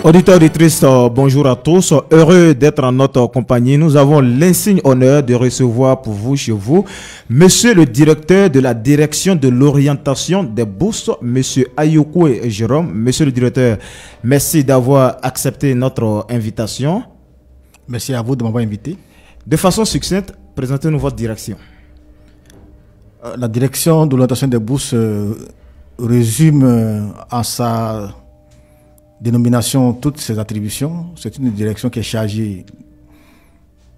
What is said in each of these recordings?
Auditeurs, auditrices, bonjour à tous. Heureux d'être en notre compagnie. Nous avons l'insigne honneur de recevoir pour vous, chez vous, Monsieur le directeur de la direction de l'orientation des bourses, Monsieur Ayokwe Jérôme. Monsieur le directeur, merci d'avoir accepté notre invitation. Merci à vous de m'avoir invité. De façon succincte, présentez-nous votre direction. La direction de l'orientation des bourses résume en sa dénomination toutes ses attributions. C'est une direction qui est chargée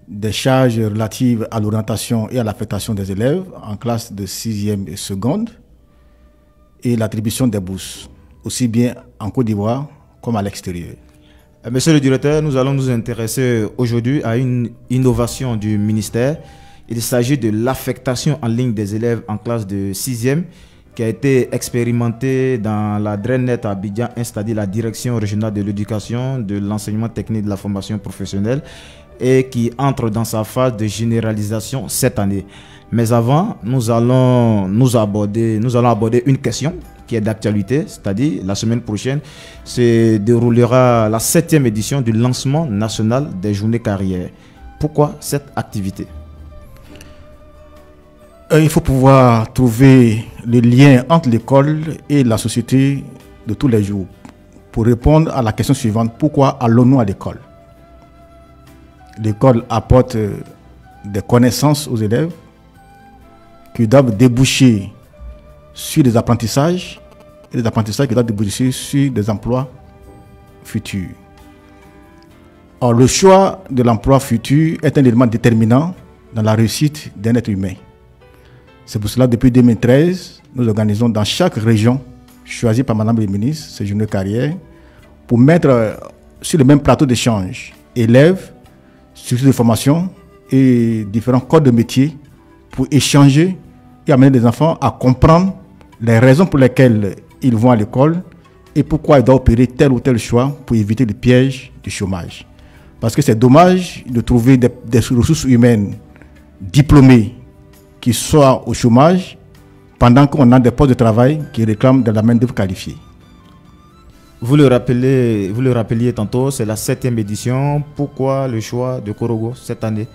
des charges relatives à l'orientation et à l'affectation des élèves en classe de 6e et seconde et l'attribution des bourses, aussi bien en Côte d'Ivoire comme à l'extérieur. Monsieur le directeur, nous allons nous intéresser aujourd'hui à une innovation du ministère. Il s'agit de l'affectation en ligne des élèves en classe de 6e qui a été expérimentée dans la DRENET à Abidjan, c'est-à-dire la Direction régionale de l'éducation, de l'enseignement technique, de la formation professionnelle, et qui entre dans sa phase de généralisation cette année. Mais avant, nous allons aborder une question qui est d'actualité, c'est-à-dire la semaine prochaine se déroulera la 7e édition du lancement national des journées carrières. Pourquoi cette activité? Il faut pouvoir trouver le lien entre l'école et la société de tous les jours pour répondre à la question suivante: pourquoi allons-nous à l'école? L'école apporte des connaissances aux élèves qui doivent déboucher sur des apprentissages et des apprentissages qui doivent déboucher sur des emplois futurs. Or, le choix de l'emploi futur est un élément déterminant dans la réussite d'un être humain. C'est pour cela, depuis 2013, nous organisons dans chaque région choisie par Madame le ministre ces journées carrières pour mettre sur le même plateau d'échange élèves, structures de formation et différents corps de métier pour échanger et amener les enfants à comprendre les raisons pour lesquelles ils vont à l'école et pourquoi ils doivent opérer tel ou tel choix pour éviter le piège du chômage. Parce que c'est dommage de trouver des ressources humaines diplômées qui soient au chômage pendant qu'on a des postes de travail qui réclament de la main-d'œuvre qualifiée. Vous le rappeliez tantôt, c'est la 7e édition. Pourquoi le choix de Korogo cette année?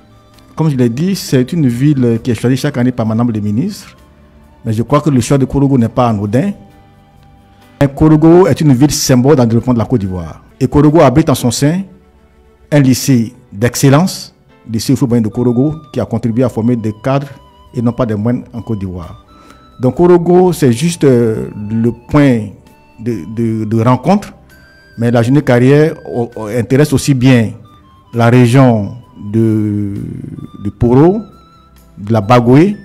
Comme je l'ai dit, c'est une ville qui est choisie chaque année par Madame le ministre. Mais je crois que le choix de Korogo n'est pas anodin. Korogo est une ville symbole dans le développement de la Côte d'Ivoire. Et Korogo abrite en son sein un lycée d'excellence, le lycée Oufoubayen de Korogo, qui a contribué à former des cadres et non pas des moines en Côte d'Ivoire. Donc Korogo, c'est juste le point de rencontre, mais la journée carrière intéresse aussi bien la région de Poro, de la Bagoé,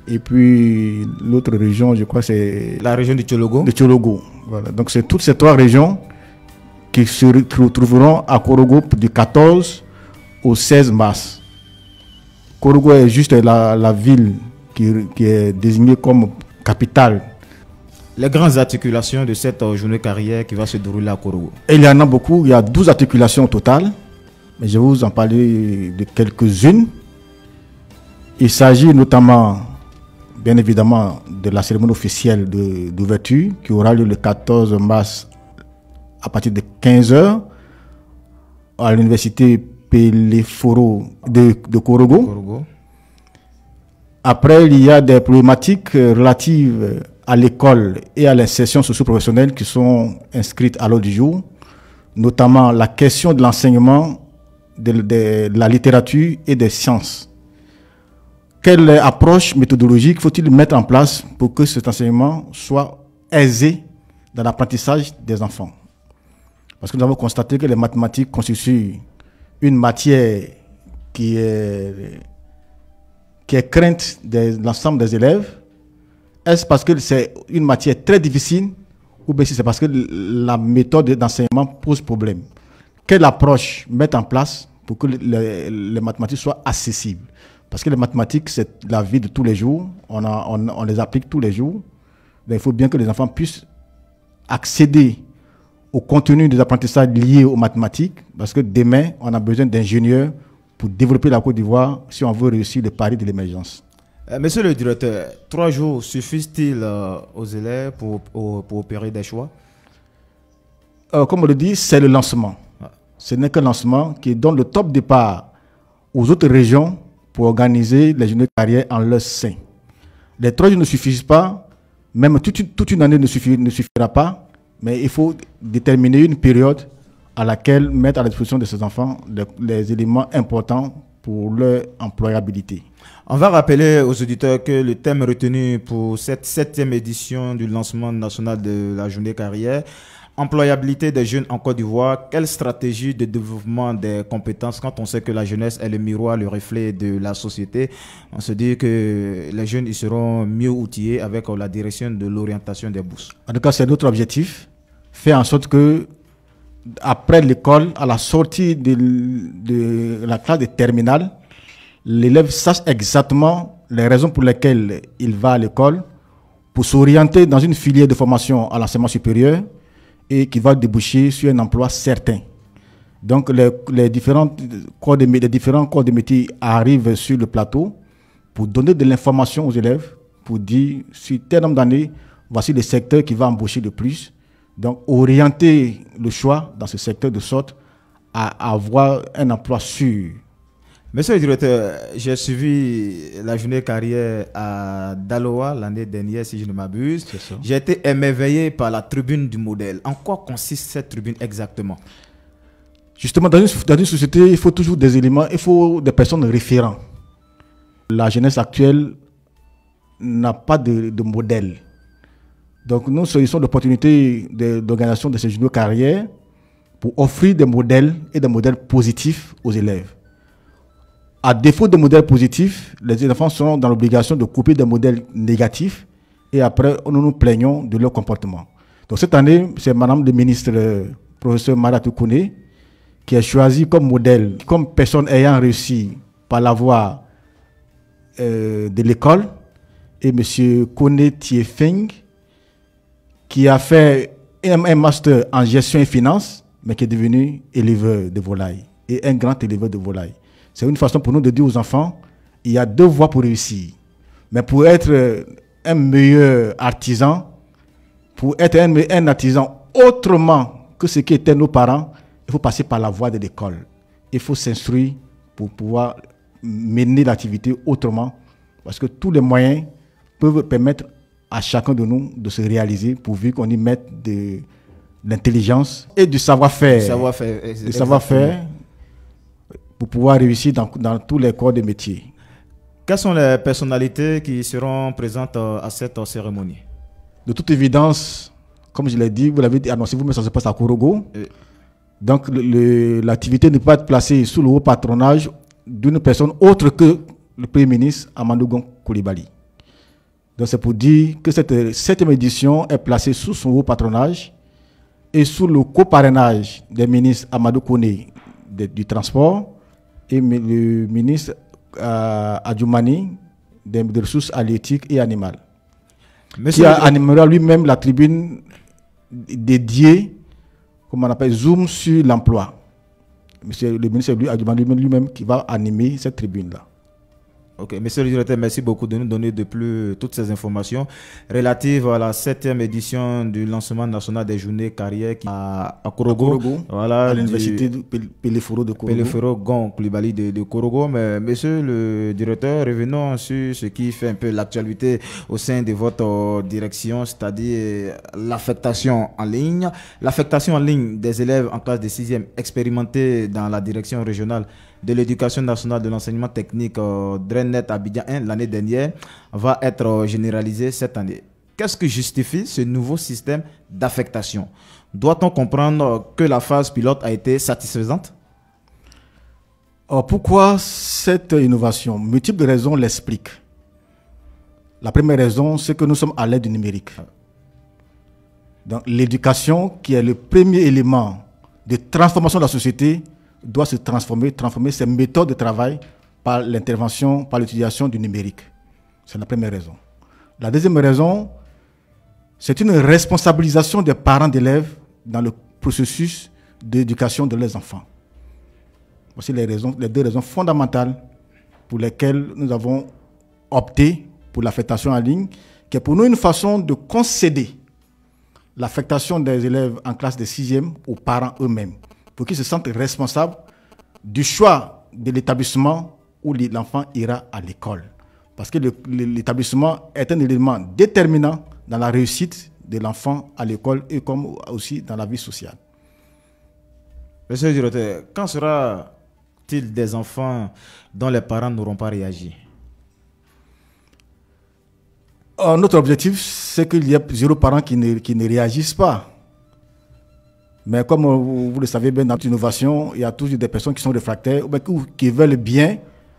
et puis l'autre région, je crois, c'est la région de Tchologo. De Tchologo. Voilà. Donc c'est toutes ces trois régions qui se retrouveront à Korogo du 14 au 16 mars. Korogo est juste la ville qui est désignée comme capitale. Les grandes articulations de cette journée carrière qui va se dérouler à Korogo. Il y en a beaucoup, il y a 12 articulations au total, mais je vais vous en parler de quelques-unes. Il s'agit notamment, bien évidemment, de la cérémonie officielle d'ouverture qui aura lieu le 14 mars à partir de 15h à l'université Peleforo de Korogo. Après, il y a des problématiques relatives à l'école et à l'insertion socio-professionnelle qui sont inscrites à l'ordre du jour, notamment la question de l'enseignement de la littérature et des sciences. Quelle approche méthodologique faut-il mettre en place pour que cet enseignement soit aisé dans l'apprentissage des enfants? Parce que nous avons constaté que les mathématiques constituent une matière qui est crainte de l'ensemble des élèves. Est-ce parce que c'est une matière très difficile ou bien si c'est parce que la méthode d'enseignement pose problème? Quelle approche mettre en place pour que les mathématiques soient accessibles? Parce que les mathématiques, c'est la vie de tous les jours. On les applique tous les jours. Donc, il faut bien que les enfants puissent accéder au contenu des apprentissages liés aux mathématiques, parce que demain, on a besoin d'ingénieurs pour développer la Côte d'Ivoire si on veut réussir le pari de l'émergence. Monsieur le directeur, 3 jours suffisent-ils aux élèves pour opérer des choix? comme on le dit, c'est le lancement. Ce n'est qu'un lancement qui donne le top départ aux autres régions pour organiser les journées de carrière en leur sein. Les 3 jours ne suffisent pas, même toute une année ne suffira pas, mais il faut déterminer une période à laquelle mettre à la disposition de ces enfants les éléments importants pour leur employabilité. On va rappeler aux auditeurs que le thème retenu pour cette 7e édition du lancement national de la journée carrière, employabilité des jeunes en Côte d'Ivoire, quelle stratégie de développement des compétences quand on sait que la jeunesse est le miroir, le reflet de la société. On se dit que les jeunes ils seront mieux outillés avec la direction de l'orientation des bourses. En tout cas, c'est notre objectif, faire en sorte que après l'école, à la sortie de la classe de terminale, l'élève sache exactement les raisons pour lesquelles il va à l'école pour s'orienter dans une filière de formation à l'enseignement supérieur et qui va déboucher sur un emploi certain. Donc les différents corps de métier arrivent sur le plateau pour donner de l'information aux élèves, pour dire sur tel nombre d'années, voici le secteur qui va embaucher le plus. Donc orienter le choix dans ce secteur de sorte à avoir un emploi sûr. Monsieur le directeur, j'ai suivi la journée carrière à Daloa l'année dernière, si je ne m'abuse. J'ai été émerveillé par la tribune du modèle. En quoi consiste cette tribune exactement? Justement, dans une société, il faut toujours des éléments, il faut des personnes référentes. La jeunesse actuelle n'a pas de modèle. Donc nous saisissons l'opportunité d'organisation de ces journées carrières pour offrir des modèles et des modèles positifs aux élèves. À défaut de modèles positifs, les enfants seront dans l'obligation de copier des modèles négatifs et après, nous nous plaignons de leur comportement. Donc cette année, c'est Madame le ministre, professeur Maratou Kone, qui a choisi comme modèle, comme personne ayant réussi par la voie de l'école, et M. Kone Tiefeng, qui a fait un master en gestion et finance, mais qui est devenu éleveur de volailles, et un grand éleveur de volailles. C'est une façon pour nous de dire aux enfants, il y a 2 voies pour réussir. Mais pour être un meilleur artisan, pour être un artisan autrement que ce qu'étaient nos parents, il faut passer par la voie de l'école. Il faut s'instruire pour pouvoir mener l'activité autrement, parce que tous les moyens peuvent permettre à chacun de nous de se réaliser pourvu qu'on y mette de l'intelligence et du savoir-faire. Du savoir-faire pour pouvoir réussir dans tous les corps de métier. Quelles sont les personnalités qui seront présentes à cette cérémonie? De toute évidence, comme je l'ai dit, vous l'avez annoncé vous-même, ça se passe à Korogo. Donc l'activité ne peut pas être placée sous le haut patronage d'une personne autre que le Premier ministre Amadou Gon Coulibaly. Donc c'est pour dire que cette 7e édition est placée sous son haut patronage et sous le coparrainage des ministres Amadou Kone du transport et le ministre Adjoumani des ressources halieutiques et animales. Qui animera lui-même la tribune dédiée, comme on appelle, Zoom sur l'emploi. Le ministre Adjoumani lui-même qui va animer cette tribune-là. Ok, monsieur le directeur, merci beaucoup de nous donner de plus toutes ces informations relatives à la 7e édition du lancement national des journées carrières à Korogo, voilà, à l'université de Peleforo de Korogo. Peleforo Gon Coulibaly de Korogo. Mais monsieur le directeur, revenons sur ce qui fait un peu l'actualité au sein de votre direction, c'est-à-dire l'affectation en ligne. L'affectation en ligne des élèves en classe de 6e expérimentés dans la direction régionale de l'éducation nationale de l'enseignement technique Drenet Abidjan 1 l'année dernière va être généralisée cette année. Qu'est-ce qui justifie ce nouveau système d'affectation? Doit-on comprendre que la phase pilote a été satisfaisante? Alors pourquoi cette innovation? Multiples raisons l'expliquent. La première raison, c'est que nous sommes à l'ère du numérique. Donc l'éducation, qui est le premier élément de transformation de la société, doit se transformer ses méthodes de travail par l'intervention, par l'utilisation du numérique. C'est la première raison. La deuxième raison, c'est une responsabilisation des parents d'élèves dans le processus d'éducation de leurs enfants. Voici les 2 raisons fondamentales pour lesquelles nous avons opté pour l'affectation en ligne, qui est pour nous une façon de concéder l'affectation des élèves en classe de 6e aux parents eux-mêmes, pour qu'ils se sentent responsables du choix de l'établissement où l'enfant ira à l'école. Parce que l'établissement est un élément déterminant dans la réussite de l'enfant à l'école et comme aussi dans la vie sociale. Monsieur le directeur, quand sera-t-il des enfants dont les parents n'auront pas réagi? Notre objectif, c'est qu'il y ait 0 parents qui ne réagissent pas. Mais comme vous le savez bien, dans l'innovation, il y a toujours des personnes qui sont réfractaires ou qui veulent bien,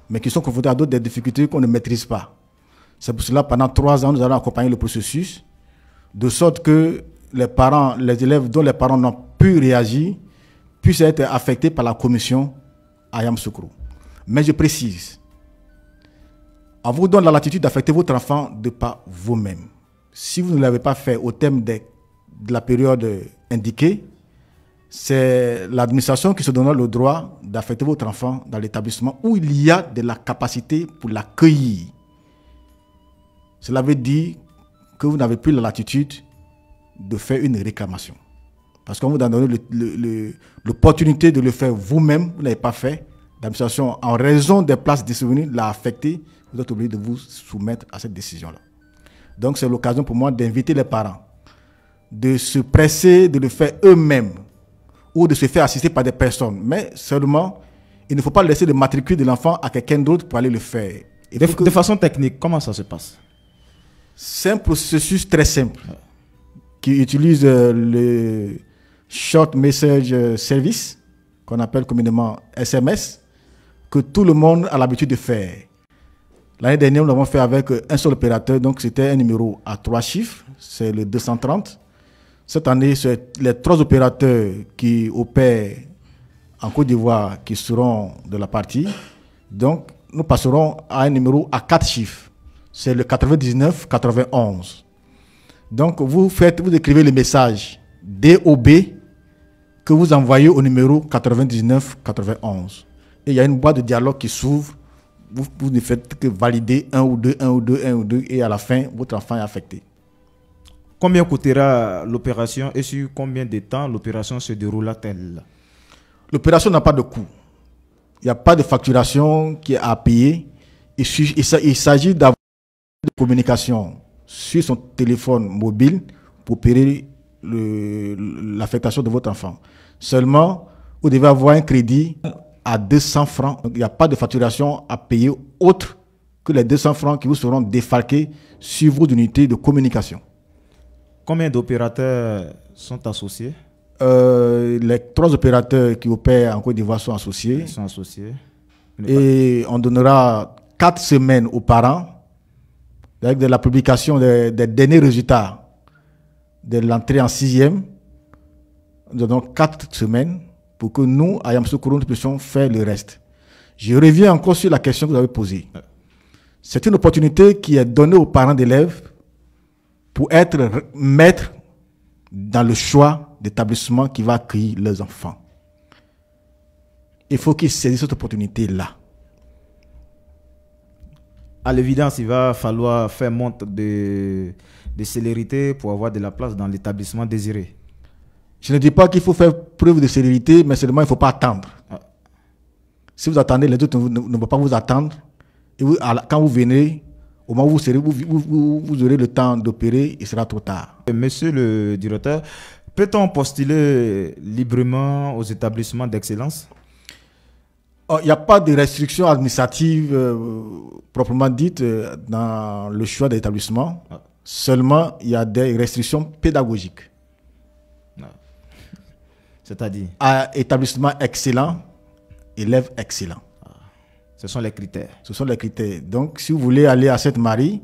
mais qui sont confrontées à d'autres difficultés qu'on ne maîtrise pas. C'est pour cela, pendant 3 ans, nous allons accompagner le processus, de sorte que les élèves dont les parents n'ont pu réagir, puissent être affectés par la commission Ayam Sukru. Mais je précise, on vous donne la latitude d'affecter votre enfant de par vous-même. Si vous ne l'avez pas fait au terme de la période indiquée, c'est l'administration qui se donnera le droit d'affecter votre enfant dans l'établissement où il y a de la capacité pour l'accueillir. Cela veut dire que vous n'avez plus la latitude de faire une réclamation. Parce qu'on vous a donné l'opportunité de le faire vous-même, vous n'avez pas fait. L'administration, en raison des places disponibles, l'a affecté. Vous êtes obligé de vous soumettre à cette décision-là. Donc c'est l'occasion pour moi d'inviter les parents de se presser de le faire eux-mêmes ou de se faire assister par des personnes. Mais seulement, il ne faut pas laisser le matricule de l'enfant à quelqu'un d'autre pour aller le faire. De façon technique, comment ça se passe? C'est un processus très simple qui utilise le Short Message Service, qu'on appelle communément SMS, que tout le monde a l'habitude de faire. L'année dernière, nous l'avons fait avec un seul opérateur, donc c'était un numéro à 3 chiffres, c'est le 230. Cette année, c'est les 3 opérateurs qui opèrent en Côte d'Ivoire qui seront de la partie. Donc, nous passerons à un numéro à 4 chiffres. C'est le 99-91. Donc, vous écrivez le message DOB que vous envoyez au numéro 99-91. Et il y a une boîte de dialogue qui s'ouvre. Vous ne faites que valider 1 ou 2, 1 ou 2, 1 ou 2. Et à la fin, votre enfant est affecté. Combien coûtera l'opération et sur combien de temps l'opération se déroulera-t-elle? L'opération n'a pas de coût. Il n'y a pas de facturation qui est à payer. Il s'agit d'avoir de communication sur son téléphone mobile pour opérer l'affectation de votre enfant. Seulement, vous devez avoir un crédit à 200 francs. Donc, il n'y a pas de facturation à payer autre que les 200 francs qui vous seront défalqués sur vos unités de communication. Combien d'opérateurs sont associés? Les 3 opérateurs qui opèrent en Côte d'Ivoire sont associés. Ils sont associés. Et on donnera 4 semaines aux parents avec de la publication des derniers résultats de l'entrée en 6e. Nous donnons 4 semaines pour que nous, à Ayam Sukru, nous puissions faire le reste. Je reviens encore sur la question que vous avez posée. C'est une opportunité qui est donnée aux parents d'élèves pour être maîtres dans le choix d'établissement qui va accueillir leurs enfants. Il faut qu'ils saisissent cette opportunité-là. À l'évidence, il va falloir faire montre de célérité pour avoir de la place dans l'établissement désiré. Je ne dis pas qu'il faut faire preuve de célérité, mais seulement il ne faut pas attendre. Si vous attendez, les autres ne vont pas vous attendre. Et quand vous venez, au moment où vous aurez le temps d'opérer, il sera trop tard. Monsieur le directeur, peut-on postuler librement aux établissements d'excellence? Il n'y a pas de restrictions administratives proprement dites dans le choix de l'établissement. Seulement, il y a des restrictions pédagogiques. C'est-à-dire? Établissement excellent, élève excellent. Ce sont les critères. Ce sont les critères. Donc, si vous voulez aller à Sainte-Marie,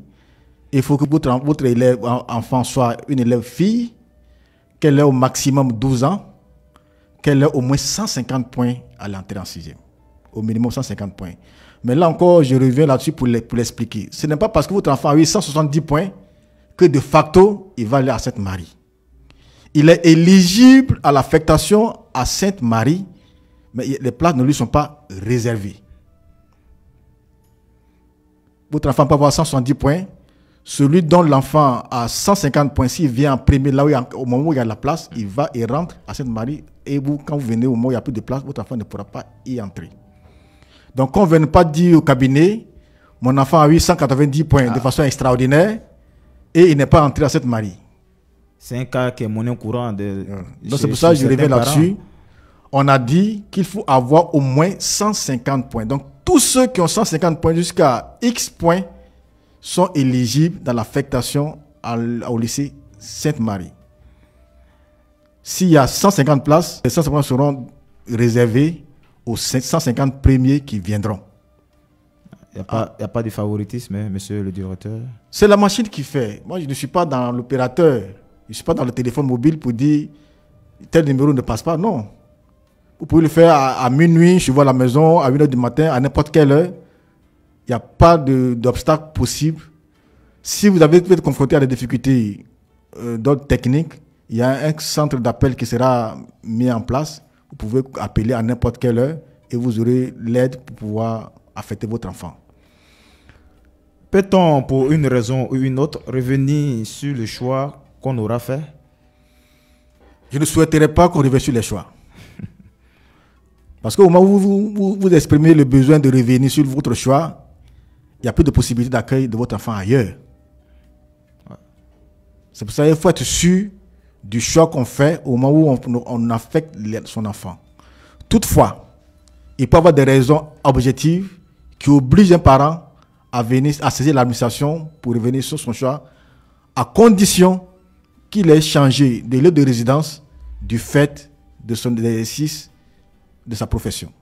il faut que votre élève, enfant soit une élève fille, qu'elle ait au maximum 12 ans, qu'elle ait au moins 150 points à l'entrée en 6e. Au minimum 150 points. Mais là encore, je reviens là-dessus pour l'expliquer. Ce n'est pas parce que votre enfant a eu 170 points que de facto, il va aller à Sainte-Marie. Il est éligible à l'affectation à Sainte-Marie, mais les places ne lui sont pas réservées. Votre enfant peut avoir 170 points, celui dont l'enfant a 150 points, s'il vient en premier, là où au moment où il y a la place, il va et rentre à Sainte-Marie. Et vous, quand vous venez au moment où il n'y a plus de place, votre enfant ne pourra pas y entrer. Donc, on ne vient pas dire au cabinet, mon enfant a eu 190 points de façon extraordinaire et il n'est pas entré à Sainte-Marie. C'est un cas qui est monnaie courant. Donc, c'est pour ça que je reviens là-dessus. On a dit qu'il faut avoir au moins 150 points. Donc, tous ceux qui ont 150 points jusqu'à X points sont éligibles dans l'affectation au lycée Sainte-Marie. S'il y a 150 places, les 150 seront réservées aux 150 premiers qui viendront. Il n'y a pas de favoritisme, hein, monsieur le directeur? C'est la machine qui fait. Moi, je ne suis pas dans l'opérateur. Je ne suis pas dans le téléphone mobile pour dire tel numéro ne passe pas. Non. Vous pouvez le faire à minuit, je vois à la maison, à 1h du matin, à n'importe quelle heure. Il n'y a pas d'obstacle possible. Si vous avez été confronté à des difficultés d'ordre technique, il y a un centre d'appel qui sera mis en place. Vous pouvez appeler à n'importe quelle heure et vous aurez l'aide pour pouvoir affecter votre enfant. Peut-on, pour une raison ou une autre, revenir sur le choix qu'on aura fait? Je ne souhaiterais pas qu'on revienne sur les choix. Parce qu'au moment où vous exprimez le besoin de revenir sur votre choix, il n'y a plus de possibilité d'accueil de votre enfant ailleurs. C'est pour ça qu'il faut être sûr du choix qu'on fait au moment où on affecte son enfant. Toutefois, il peut y avoir des raisons objectives qui obligent un parent à venir à saisir l'administration pour revenir sur son choix, à condition qu'il ait changé de lieu de résidence du fait de son exercice de sa profession.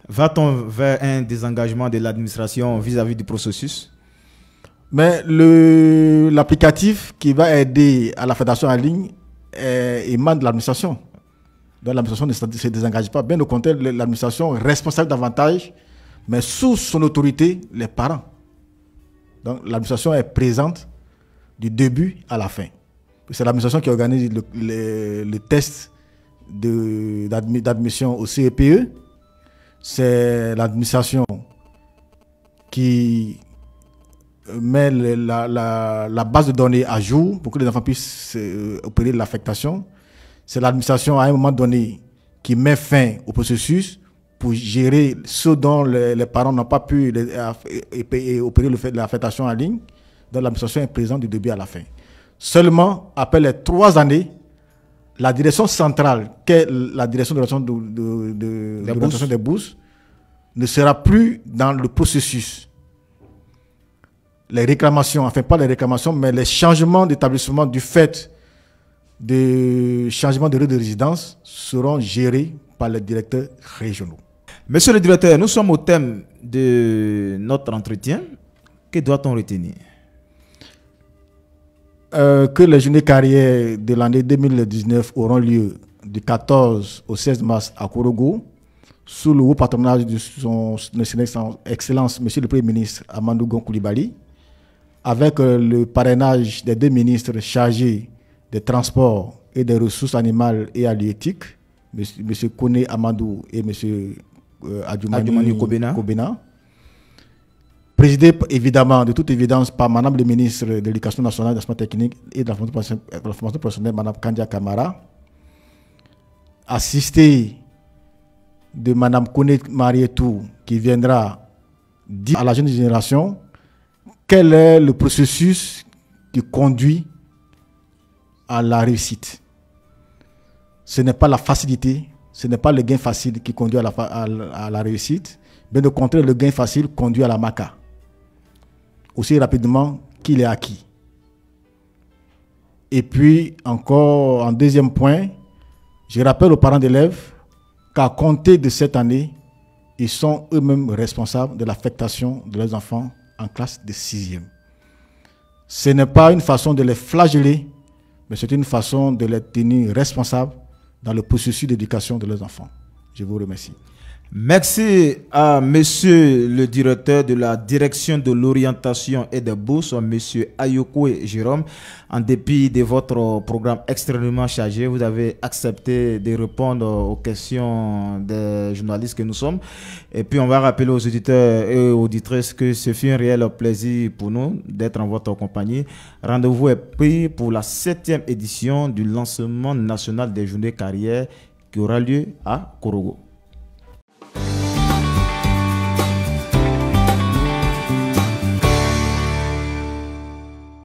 Va-t-on vers un désengagement de l'administration vis-à-vis du processus? Mais l'applicatif qui va aider à la fédération en ligne émane de l'administration. Donc l'administration ne se désengage pas. Bien au contraire, l'administration est responsable davantage, mais sous son autorité, les parents. Donc l'administration est présente du début à la fin. C'est l'administration qui organise le test d'admission au CEPE. C'est l'administration qui met la base de données à jour pour que les enfants puissent opérer l'affectation. C'est l'administration à un moment donné qui met fin au processus pour gérer ce dont les parents n'ont pas pu opérer l'affectation en ligne. Donc l'administration est présente du début à la fin. Seulement, après les 3 années, la direction centrale, qui est la direction de l'orientation des bourses, ne sera plus dans le processus. Les réclamations, enfin pas les réclamations, mais les changements d'établissement du fait de changement de lieu de résidence seront gérés par les directeurs régionaux. Monsieur le directeur, nous sommes au thème de notre entretien. Que doit-on retenir? Que les journées carrières de l'année 2019 auront lieu du 14 au 16 mars à Korogo, sous le haut patronage de son Excellence, Monsieur le Premier ministre Amadou Gon Coulibaly, avec le parrainage des 2 ministres chargés des transports et des ressources animales et halieutiques, M. Kone Amadou et M. Adjoumani Kobena. Présidé évidemment, de toute évidence, par Madame le ministre de l'Éducation nationale, de l'enseignement technique et de la formation professionnelle, Madame Kandia Kamara. Assisté de Madame Kone Marietou, qui viendra dire à la jeune génération quel est le processus qui conduit à la réussite. Ce n'est pas la facilité, ce n'est pas le gain facile qui conduit à la réussite, mais au contraire, le gain facile conduit à la maca. Aussi rapidement qu'il est acquis. Et puis, encore en deuxième point, je rappelle aux parents d'élèves qu'à compter de cette année, ils sont eux-mêmes responsables de l'affectation de leurs enfants en classe de 6e. Ce n'est pas une façon de les flageller, mais c'est une façon de les tenir responsables dans le processus d'éducation de leurs enfants. Je vous remercie. Merci à monsieur le directeur de la direction de l'orientation et des bourses, monsieur Ayoko Jérôme. En dépit de votre programme extrêmement chargé, vous avez accepté de répondre aux questions des journalistes que nous sommes. Et puis on va rappeler aux auditeurs et aux auditrices que ce fut un réel plaisir pour nous d'être en votre compagnie. Rendez-vous est pris pour la 7e édition du lancement national des journées carrières qui aura lieu à Korogo.